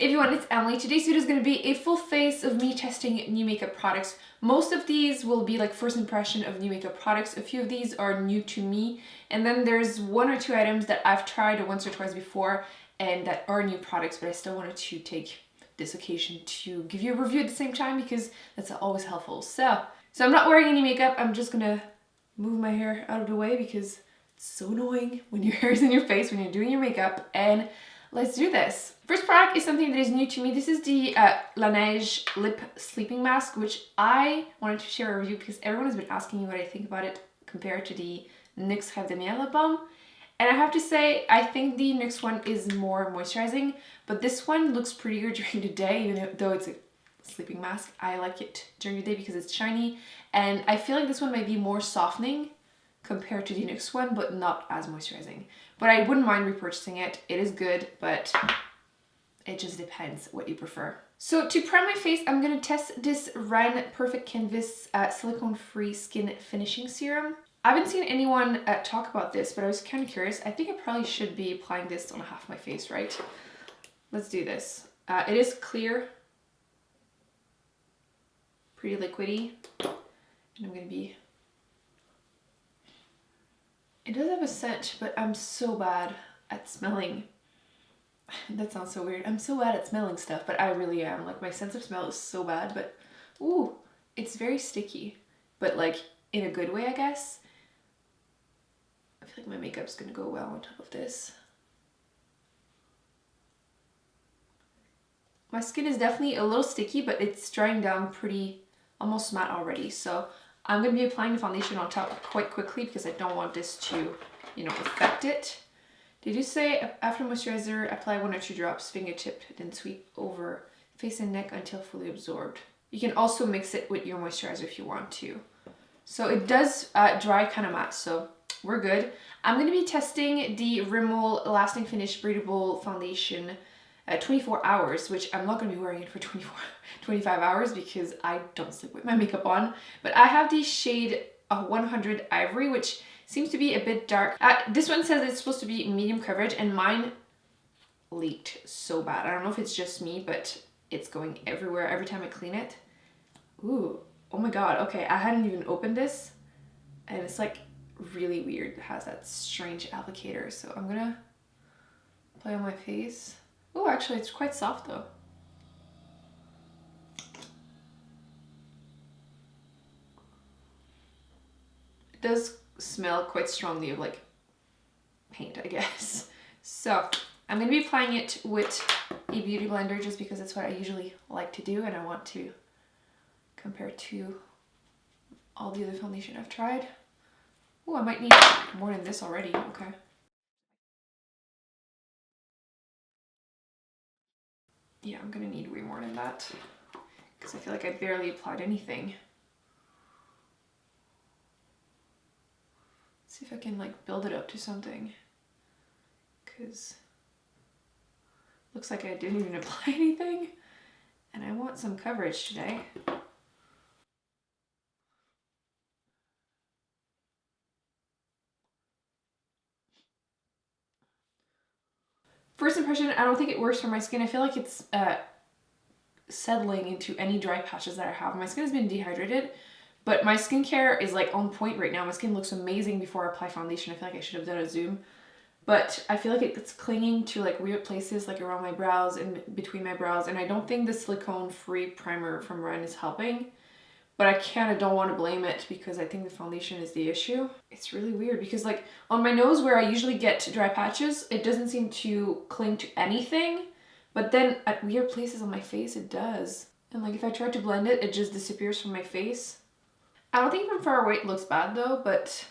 Everyone, it's Emily. Today's video is going to be a full face of me testing new makeup products. Most of these will be like first impression of new makeup products. A few of these are new to me. And then there's one or two items that I've tried once or twice before and that are new products, but I still wanted to take this occasion to give you a review at the same time because that's always helpful. So I'm not wearing any makeup. I'm just going to move my hair out of the way because it's so annoying when your hair is in your face when you're doing your makeup. And let's do this. First product is something that is new to me. This is the Neige Lip Sleeping Mask, which I wanted to share a review because everyone has been asking me what I think about it compared to the NYX Reve de Miel lip balm. And I have to say, I think the NYX one is more moisturizing, but this one looks prettier during the day, even though it's a sleeping mask. I like it during the day because it's shiny, and I feel like this one might be more softening compared to the NYX one, but not as moisturizing. But I wouldn't mind repurchasing it. It is good, but it just depends what you prefer. So to prime my face, I'm going to test this Ren Perfect Canvas silicone-free skin finishing serum. I haven't seen anyone talk about this, but I was kind of curious. I think I probably should be applying this on half my face, right? Let's do this. It is clear, pretty liquidy, and I'm going to be... It does have a scent, but I'm so bad at smelling. That sounds so weird. I'm so bad at smelling stuff, but I really am. Like, my sense of smell is so bad, but ooh, it's very sticky, but like in a good way, I guess. I feel like my makeup's gonna go well on top of this. My skin is definitely a little sticky, but it's drying down pretty, almost matte already. So I'm going to be applying the foundation on top quite quickly because I don't want this to, you know, affect it. Did you say after moisturizer, apply 1 or 2 drops, fingertip, then sweep over face and neck until fully absorbed? You can also mix it with your moisturizer if you want to. So it does dry kind of matte, so we're good. I'm going to be testing the Rimmel Lasting Finish Breathable Foundation 24 hours, which I'm not going to be wearing it for 25 hours because I don't sleep with my makeup on. But I have the shade 100 Ivory, which seems to be a bit dark. This one says it's supposed to be medium coverage, and mine leaked so bad. I don't know if it's just me, but it's going everywhere every time I clean it. Ooh, oh my god. Okay, I hadn't even opened this, and it's like really weird. It has that strange applicator, so I'm gonna apply on my face. Oh, actually, it's quite soft though. It does smell quite strongly of like paint, I guess. So I'm going to be applying it with a beauty blender just because that's what I usually like to do, and I want to compare to all the other foundation I've tried. Oh, I might need more than this already. Okay. Yeah, I'm gonna need way more than that because I feel like I barely applied anything. Let's see if I can like build it up to something, because looks like I didn't even apply anything, and I want some coverage today. First impression, I don't think it works for my skin. I feel like it's settling into any dry patches that I have. My skin has been dehydrated, but my skincare is like on point right now. My skin looks amazing before I apply foundation. I feel like I should have done a zoom, but I feel like it's clinging to like weird places, like around my brows and between my brows, and I don't think the silicone-free primer from Ren is helping. But I kind of don't want to blame it because I think the foundation is the issue. It's really weird because like on my nose where I usually get dry patches, it doesn't seem to cling to anything. But then at weird places on my face, it does. And like if I try to blend it, it just disappears from my face. I don't think from far away it looks bad though, but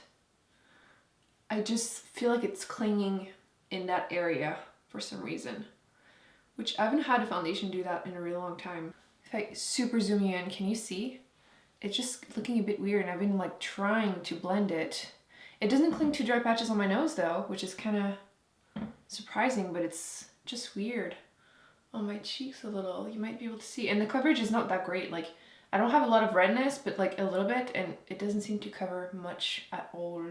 I just feel like it's clinging in that area for some reason. Which I haven't had a foundation do that in a really long time. If I super zoom you in, can you see? It's just looking a bit weird, and I've been like trying to blend it. It doesn't cling to dry patches on my nose though, which is kind of surprising, but it's just weird. On my cheeks a little, you might be able to see. And the coverage is not that great. Like, I don't have a lot of redness, but like a little bit, and it doesn't seem to cover much at all.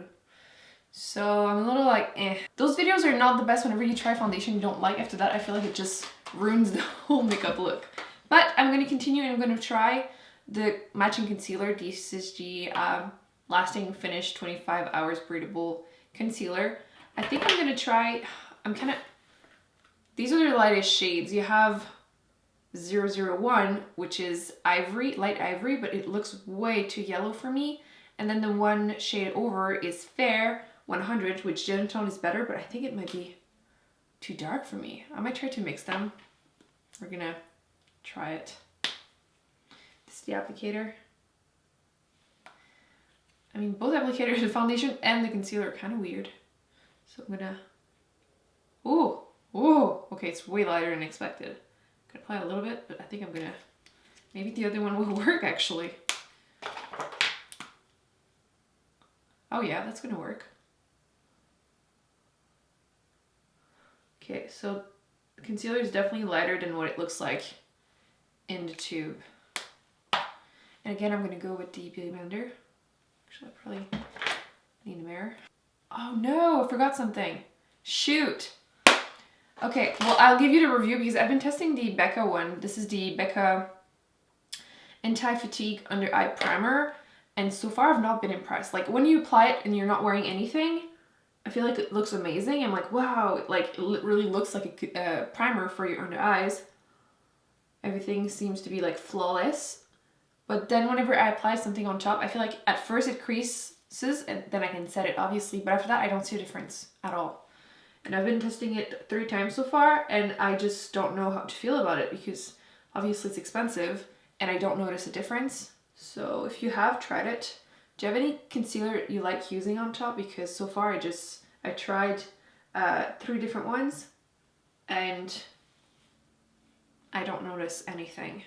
So I'm a little like, eh. Those videos are not the best whenever you try foundation you don't like. After that, I feel like it just ruins the whole makeup look. But I'm going to continue and I'm going to try the matching concealer. This is the Lasting Finish 25 Hours Breathable Concealer. I think I'm going to try, these are the lightest shades. You have 001, which is ivory, light ivory, but it looks way too yellow for me. And then the one shade over is Fair 100, which gem tone is better, but I think it might be too dark for me. I might try to mix them. We're gonna try it. This is the applicator. I mean, both applicators, the foundation and the concealer, are kind of weird. So I'm gonna, ooh, okay, it's way lighter than expected. Could apply a little bit, but I think I'm gonna, maybe the other one will work actually. Oh yeah, that's gonna work. Okay, so the concealer is definitely lighter than what it looks like in the tube. And again, I'm gonna go with the Beauty Blender. Actually, I probably need a mirror. Oh no, I forgot something. Shoot. Okay, well, I'll give you the review because I've been testing the Becca one. This is the Becca Anti-Fatigue Under Eye Primer. And so far, I've not been impressed. Like, when you apply it and you're not wearing anything, I feel like it looks amazing. I'm like, wow, like, it really looks like a primer for your under eyes. Everything seems to be, like, flawless. But then whenever I apply something on top, I feel like at first it creases, and then I can set it, obviously. But after that, I don't see a difference at all. And I've been testing it 3 times so far, and I just don't know how to feel about it because obviously it's expensive, and I don't notice a difference. So if you have tried it, do you have any concealer you like using on top? Because so far I tried 3 different ones and I don't notice anything.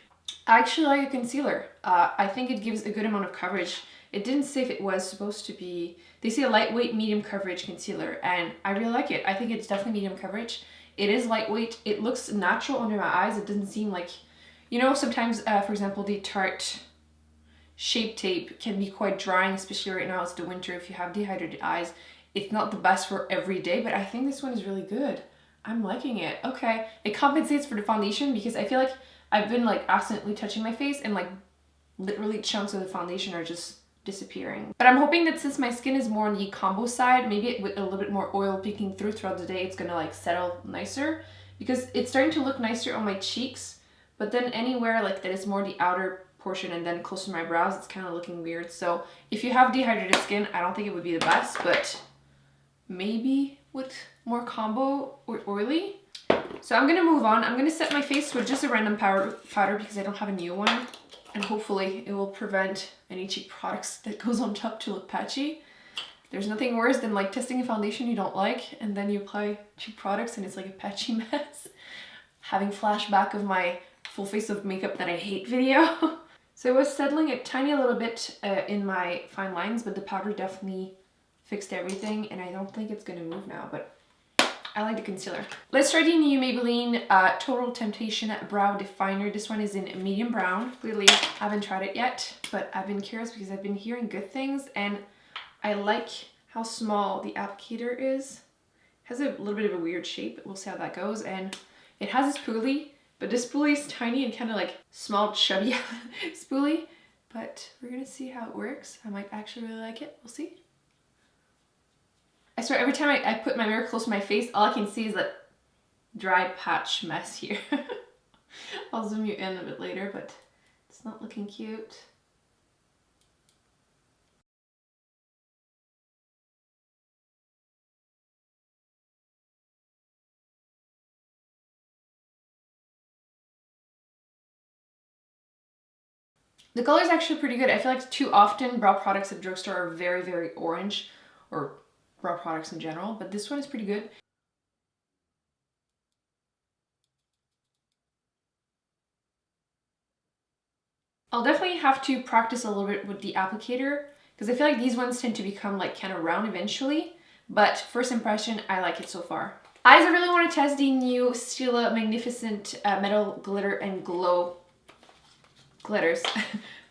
I actually like a concealer. I think it gives a good amount of coverage. It didn't say if it was supposed to be, they say a lightweight medium coverage concealer, and I really like it. I think it's definitely medium coverage. It is lightweight. It looks natural under my eyes. It doesn't seem like, you know, sometimes for example the Tarte Shape Tape can be quite drying, especially right now it's the winter. If you have dehydrated eyes, it's not the best for every day, but I think this one is really good. I'm liking it. Okay, it compensates for the foundation because I feel like I've been like accidentally touching my face and like literally chunks of the foundation are just disappearing. But I'm hoping that since my skin is more on the combo side, maybe with a little bit more oil peeking through throughout the day, it's gonna like settle nicer because it's starting to look nicer on my cheeks, but then anywhere like that is more the outer portion and then close to my brows, it's kind of looking weird. So if you have dehydrated skin, I don't think it would be the best, but maybe with more combo or oily. So I'm gonna move on. I'm gonna set my face with just a random powder because I don't have a new one, and hopefully it will prevent any cheap products that goes on top to look patchy. There's nothing worse than like testing a foundation you don't like and then you apply cheap products and it's like a patchy mess. Having flashback of my full face of makeup that I hate video. So I was settling a tiny little bit in my fine lines, but the powder definitely fixed everything and I don't think it's gonna move now, but I like the concealer. Let's try the new Maybelline Total Temptation Brow Definer. This one is in medium brown. Clearly, I haven't tried it yet, but I've been curious because I've been hearing good things and I like how small the applicator is. It has a little bit of a weird shape. We'll see how that goes. And it has a spoolie, but this spoolie is tiny and kind of like small, chubby spoolie. But we're gonna see how it works. I might actually really like it. We'll see. I swear, every time I put my mirror close to my face, all I can see is that dry patch mess here. I'll zoom you in a bit later, but it's not looking cute. The color is actually pretty good. I feel like too often brow products at drugstore are very, very orange, or brow products in general, but this one is pretty good. I'll definitely have to practice a little bit with the applicator because I feel like these ones tend to become like kind of round eventually, but first impression, I like it so far. Eyes, I really want to test the new Stila Magnificent Metal Glitter and Glow glitters.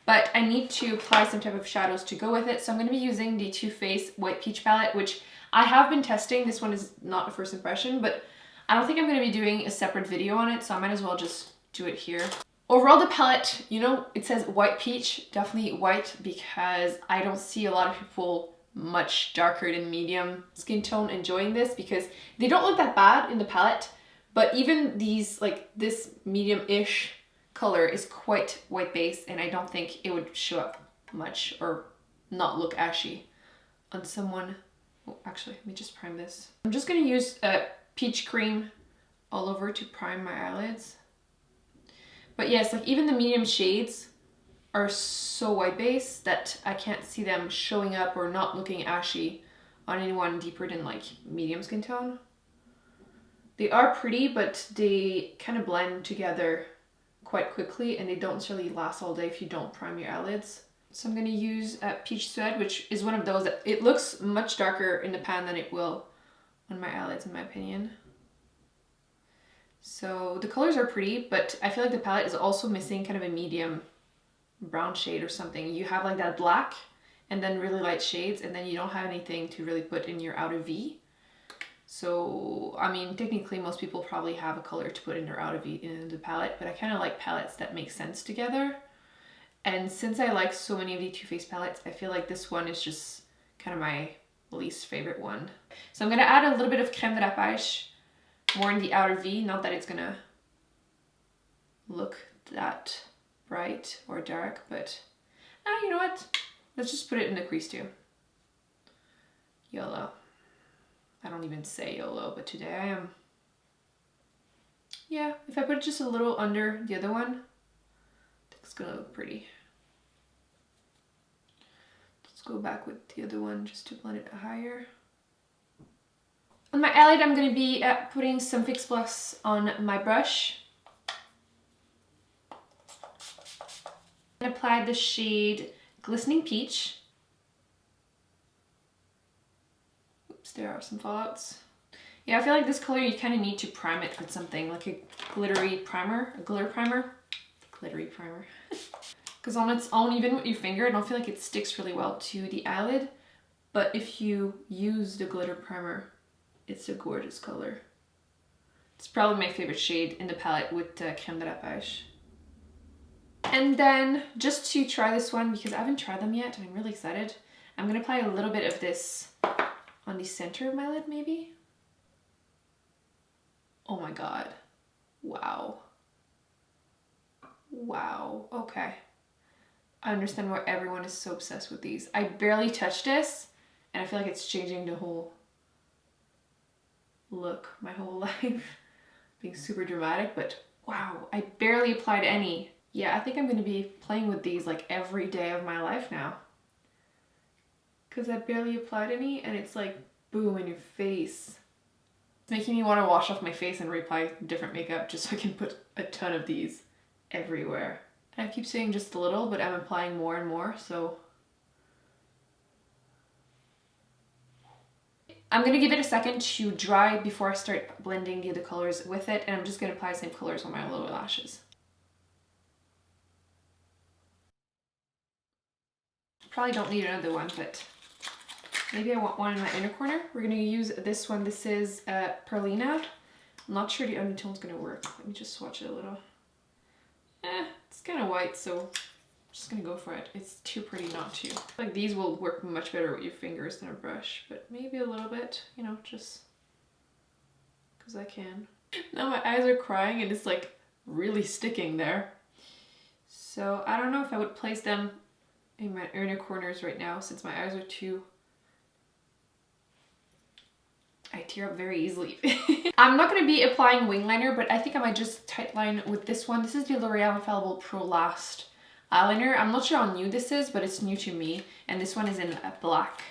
But I need to apply some type of shadows to go with it. So I'm going to be using the Too Faced White Peach palette, which I have been testing. This one is not a first impression, but I don't think I'm going to be doing a separate video on it, so I might as well just do it here. Overall, the palette, you know, it says white peach, definitely white, because I don't see a lot of people much darker than medium skin tone enjoying this, because they don't look that bad in the palette, but even these, like this medium-ish color is quite white base, and I don't think it would show up much or not look ashy on someone. Oh, actually, let me just prime this. I'm just gonna use a peach cream all over to prime my eyelids. But yes, like even the medium shades are so white base that I can't see them showing up or not looking ashy on anyone deeper than like medium skin tone. They are pretty, but they kind of blend together quite quickly, and they don't necessarily last all day if you don't prime your eyelids. So I'm going to use Peach Suede, which is one of those that it looks much darker in the pan than it will on my eyelids, in my opinion. So the colors are pretty, but I feel like the palette is also missing kind of a medium brown shade or something. You have like that black and then really light shades, and then you don't have anything to really put in your outer V. So, I mean, technically most people probably have a color to put in their outer V in the palette, but I kind of like palettes that make sense together. And since I like so many of the Too Faced palettes, I feel like this one is just kind of my least favorite one. So I'm going to add a little bit of crème de la pêche more in the outer V, not that it's going to look that bright or dark, but you know what? Let's just put it in the crease too. YOLO. I don't even say YOLO, but today I am. Yeah, if I put it just a little under the other one, I think it's gonna look pretty. Let's go back with the other one just to blend it higher. On my eyelid, I'm gonna be putting some Fix Plus on my brush. And apply the shade Glistening Peach. There are some fallouts. Yeah, I feel like this color you kind of need to prime it with something like a glittery primer, a glitter primer. Glittery primer. Because on its own, even with your finger, I don't feel like it sticks really well to the eyelid. But if you use the glitter primer, it's a gorgeous color. It's probably my favorite shade in the palette with Crème de la Pêche. And then just to try this one, because I haven't tried them yet and I'm really excited, I'm going to apply a little bit of this on the center of my lid, maybe. Oh my god. Wow. Wow. Okay. I understand why everyone is so obsessed with these. I barely touched this, and I feel like it's changing the whole look, my whole life. Being super dramatic, but wow, I barely applied any. Yeah, I think I'm going to be playing with these like every day of my life now. Because I barely applied any, and it's like boom in your face. It's making me want to wash off my face and reapply different makeup just so I can put a ton of these everywhere. And I keep saying just a little, but I'm applying more and more, so. I'm going to give it a second to dry before I start blending the other colors with it, and I'm just going to apply the same colors on my lower lashes. Probably don't need another one, but maybe I want one in my inner corner. We're going to use this one. This is Perlina. I'm not sure the undertone's going to work. Let me just swatch it a little. It's kind of white, so I'm just going to go for it. It's too pretty not to. Like these will work much better with your fingers than a brush, but maybe a little bit, you know, just because I can. Now my eyes are crying and it's like really sticking there. So I don't know if I would place them in my inner corners right now since my eyes are too... I tear up very easily. I'm not going to be applying wing liner, but I think I might just tightline with this one. This is the L'Oreal Infallible Pro Last eyeliner. I'm not sure how new this is, but it's new to me. And this one is in black.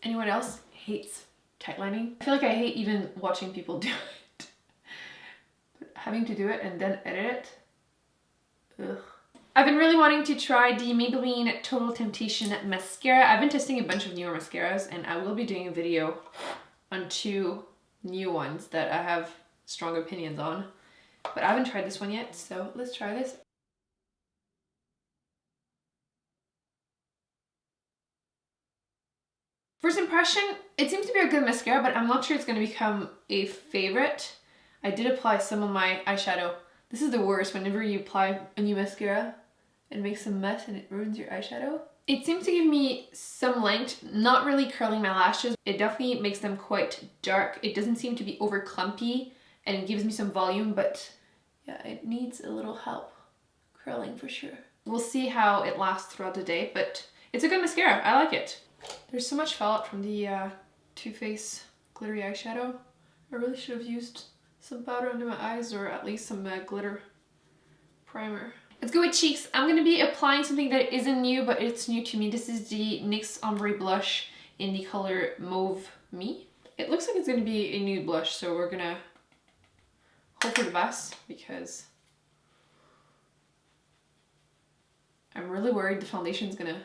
Anyone else hates tightlining? I feel like I hate even watching people do it. But having to do it and then edit it, ugh. I've been really wanting to try the Maybelline Total Temptation mascara. I've been testing a bunch of newer mascaras, and I will be doing a video on 2 new ones that I have strong opinions on. But I haven't tried this one yet, so let's try this. First impression, it seems to be a good mascara, but I'm not sure it's going to become a favorite. I did apply some of my eyeshadow. This is the worst, whenever you apply a new mascara, it makes a mess and it ruins your eyeshadow. It seems to give me some length, not really curling my lashes. It definitely makes them quite dark. It doesn't seem to be over clumpy and it gives me some volume, but yeah, it needs a little help curling for sure. We'll see how it lasts throughout the day, but it's a good mascara. I like it. There's so much fallout from the Too Faced glittery eyeshadow. I really should have used some powder under my eyes, or at least some glitter primer. Let's go with cheeks. I'm going to be applying something that isn't new, but it's new to me. This is the NYX Ombre blush in the color Mauve Me. It looks like it's going to be a nude blush, so we're going to hope for the best, because I'm really worried the foundation's going to...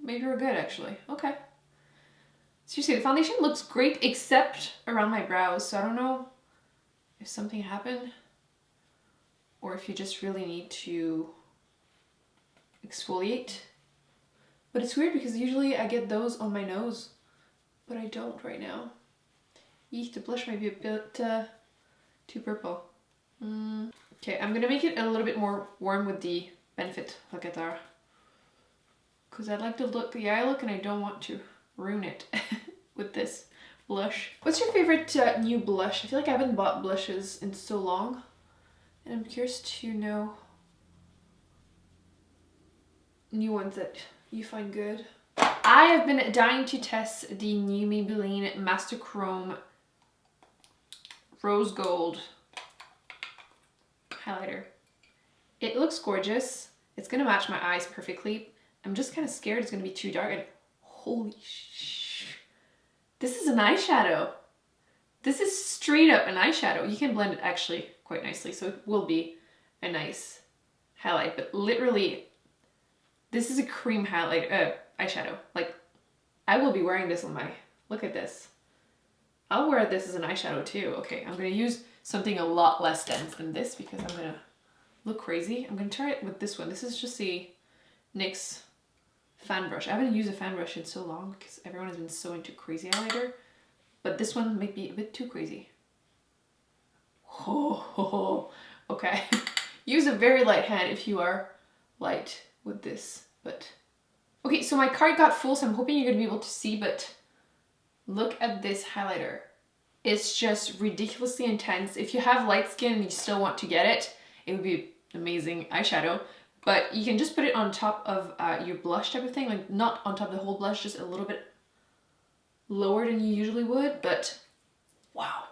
maybe we're good, actually. Okay. Seriously, the foundation looks great except around my brows, so I don't know if something happened or if you just really need to exfoliate. But it's weird because usually I get those on my nose, but I don't right now. Eek, the blush might be a bit too purple. Okay, I'm gonna make it a little bit more warm with the Benefit Locator, because I like the eye look and I don't want to ruin it with this blush. What's your favorite new blush? I feel like I haven't bought blushes in so long, and I'm curious to know new ones that you find good. I have been dying to test the new Maybelline Master Chrome Rose Gold highlighter. It looks gorgeous. It's gonna match my eyes perfectly. I'm just kind of scared it's gonna be too dark, and holy sh! This is an eyeshadow. This is straight up an eyeshadow. You can blend it actually quite nicely, so it will be a nice highlight, but literally, this is a cream highlight, eyeshadow. Like, I will be wearing this on my, look at this. I'll wear this as an eyeshadow too. Okay, I'm gonna use something a lot less dense than this because I'm gonna look crazy. I'm gonna try it with this one. This is just the NYX fan brush. I haven't used a fan brush in so long because everyone has been so into crazy highlighter, but this one might be a bit too crazy. Oh, okay. Use a very light hand if you are light with this, but okay, so my card got full, so I'm hoping you're gonna be able to see, but look at this highlighter. It's just ridiculously intense. If you have light skin and you still want to get it, it would be an amazing eyeshadow. But you can just put it on top of your blush type of thing, like not on top of the whole blush, just a little bit lower than you usually would, but wow,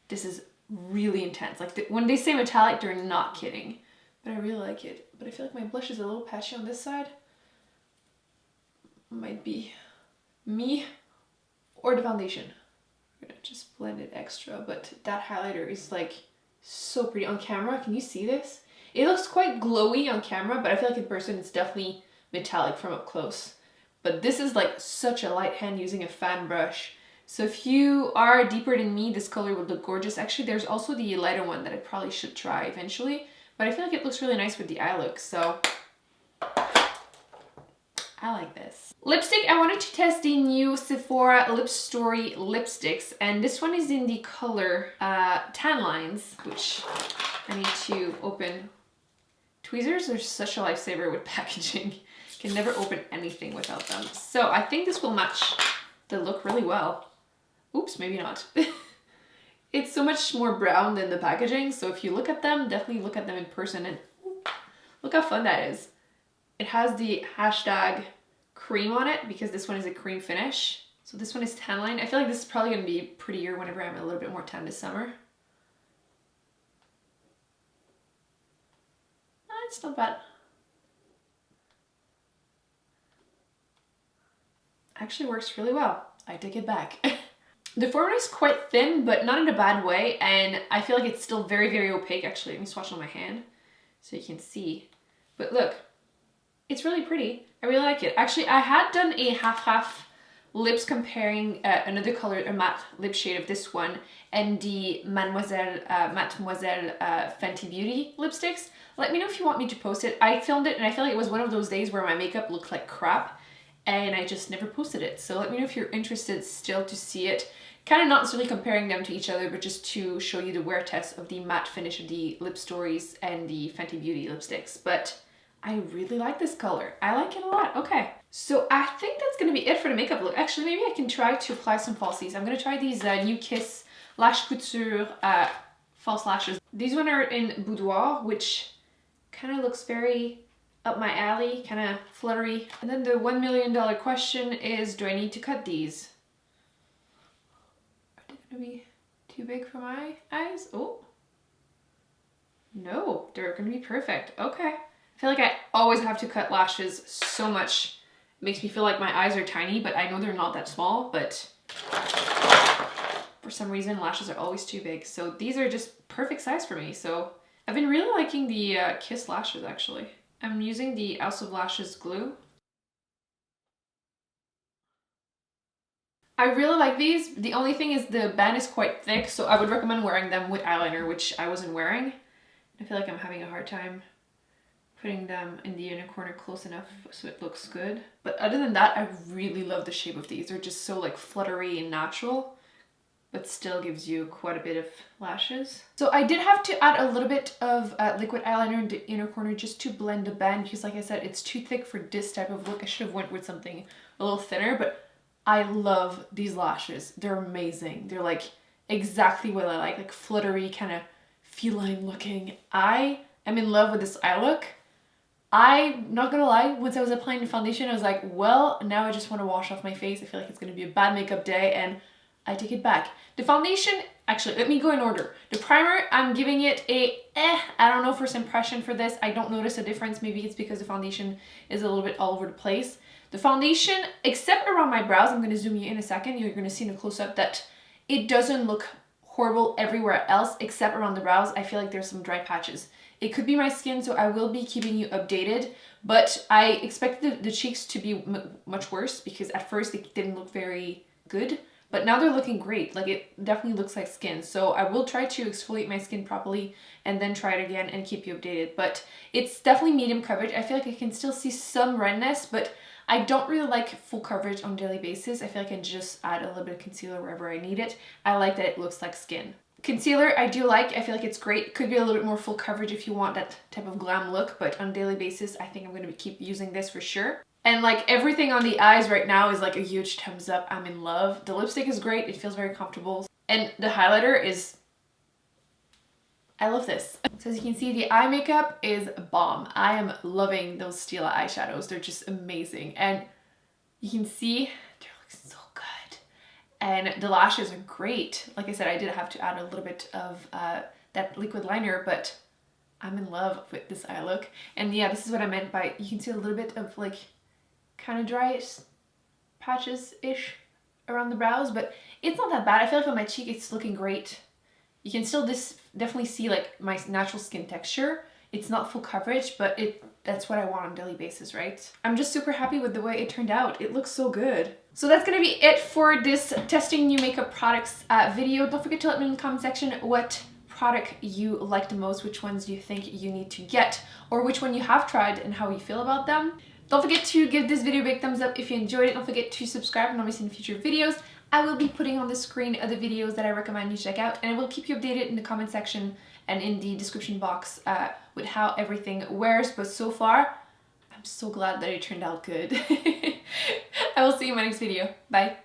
this is really intense. Like when they say metallic, they're not kidding, but I really like it. But I feel like my blush is a little patchy on this side. Might be me or the foundation. I'm gonna just blend it extra, but that highlighter is like so pretty on camera. Can you see this? It looks quite glowy on camera, but I feel like in person it's definitely metallic from up close. But this is like such a light hand using a fan brush. So if you are deeper than me, this color would look gorgeous. Actually, there's also the lighter one that I probably should try eventually, but I feel like it looks really nice with the eye look, so I like this. Lipstick, I wanted to test the new Sephora Lip Story lipsticks, and this one is in the color Tan Lines, which I need to open. Tweezers are such a lifesaver with packaging. Can never open anything without them. So I think this will match the look really well. Oops, maybe not. It's so much more brown than the packaging, so if you look at them, definitely look at them in person, and look how fun that is. It has the hashtag cream on it because this one is a cream finish. So this one is Tan Line. I feel like this is probably going to be prettier whenever I'm a little bit more tan this summer. It's not bad. Actually works really well. I take it back. The formula is quite thin, but not in a bad way, and I feel like it's still very, very opaque. Actually, let me swatch on my hand so you can see. But look, it's really pretty. I really like it. Actually, I had done a half-half lips comparing another color, a matte lip shade of this one, and the Mademoiselle Fenty Beauty lipsticks. Let me know if you want me to post it. I filmed it, and I feel like it was one of those days where my makeup looked like crap, and I just never posted it. So let me know if you're interested still to see it. Kind of not necessarily comparing them to each other, but just to show you the wear test of the matte finish of the Lip Stories and the Fenty Beauty lipsticks. But I really like this color. I like it a lot. Okay, so I think that's gonna be it for the makeup look. Actually, maybe I can try to apply some falsies. I'm gonna try these New Kiss Lash Couture false lashes. These one are in Boudoir, which kind of looks very up my alley, kind of fluttery. And then the $1 million question is, do I need to cut these? Are they gonna be too big for my eyes? Oh, no, they're gonna be perfect. Okay. I feel like I always have to cut lashes so much. It makes me feel like my eyes are tiny, but I know they're not that small, but for some reason lashes are always too big. So these are just perfect size for me. So I've been really liking the Kiss lashes actually. I'm using the House of Lashes glue. I really like these. The only thing is the band is quite thick, so I would recommend wearing them with eyeliner, which I wasn't wearing. I feel like I'm having a hard time putting them in the inner corner close enough so it looks good. But other than that, I really love the shape of these. They're just so like fluttery and natural, but still gives you quite a bit of lashes. So I did have to add a little bit of liquid eyeliner in the inner corner just to blend the band, because like I said, it's too thick for this type of look. I should have went with something a little thinner, but I love these lashes. They're amazing. They're like exactly what I like fluttery, kind of feline looking. I am in love with this eye look. I'm not gonna lie, once I was applying the foundation, I was like, well, now I just want to wash off my face. I feel like it's gonna be a bad makeup day, and I take it back. The foundation, actually, let me go in order. The primer, I'm giving it a I don't know, first impression for this. I don't notice a difference. Maybe it's because the foundation is a little bit all over the place. The foundation, except around my brows, I'm gonna zoom you in a second. You're gonna see in a close-up that it doesn't look horrible everywhere else except around the brows. I feel like there's some dry patches. It could be my skin, so I will be keeping you updated, but I expected the cheeks to be much worse because at first they didn't look very good, but now they're looking great. Like, it definitely looks like skin. So I will try to exfoliate my skin properly and then try it again and keep you updated. But it's definitely medium coverage. I feel like I can still see some redness, but I don't really like full coverage on a daily basis. I feel like I can just add a little bit of concealer wherever I need it. I like that it looks like skin. Concealer, I do like. I feel like it's great. It could be a little bit more full coverage if you want that type of glam look, but on a daily basis, I think I'm going to keep using this for sure. And like everything on the eyes right now is like a huge thumbs up. I'm in love. The lipstick is great. It feels very comfortable. And the highlighter is... I love this. So as you can see, the eye makeup is Balm. I am loving those Stila eyeshadows. They're just amazing. And you can see they're looking so good. And the lashes are great. Like I said, I did have to add a little bit of that liquid liner, but I'm in love with this eye look. And yeah, this is what I meant by, you can see a little bit of like kind of dry patches-ish around the brows, but it's not that bad. I feel like on my cheek it's looking great. You can still definitely see like my natural skin texture. It's not full coverage, but that's what I want on a daily basis, right? I'm just super happy with the way it turned out. It looks so good. So that's gonna be it for this testing new makeup products video. Don't forget to let me know in the comment section what product you like the most, which ones you think you need to get, or which one you have tried and how you feel about them. Don't forget to give this video a big thumbs up if you enjoyed it. Don't forget to subscribe and not miss any future videos. I will be putting on the screen other videos that I recommend you check out, and I will keep you updated in the comment section and in the description box with how everything wears. But so far, I'm so glad that it turned out good. I will see you in my next video. Bye.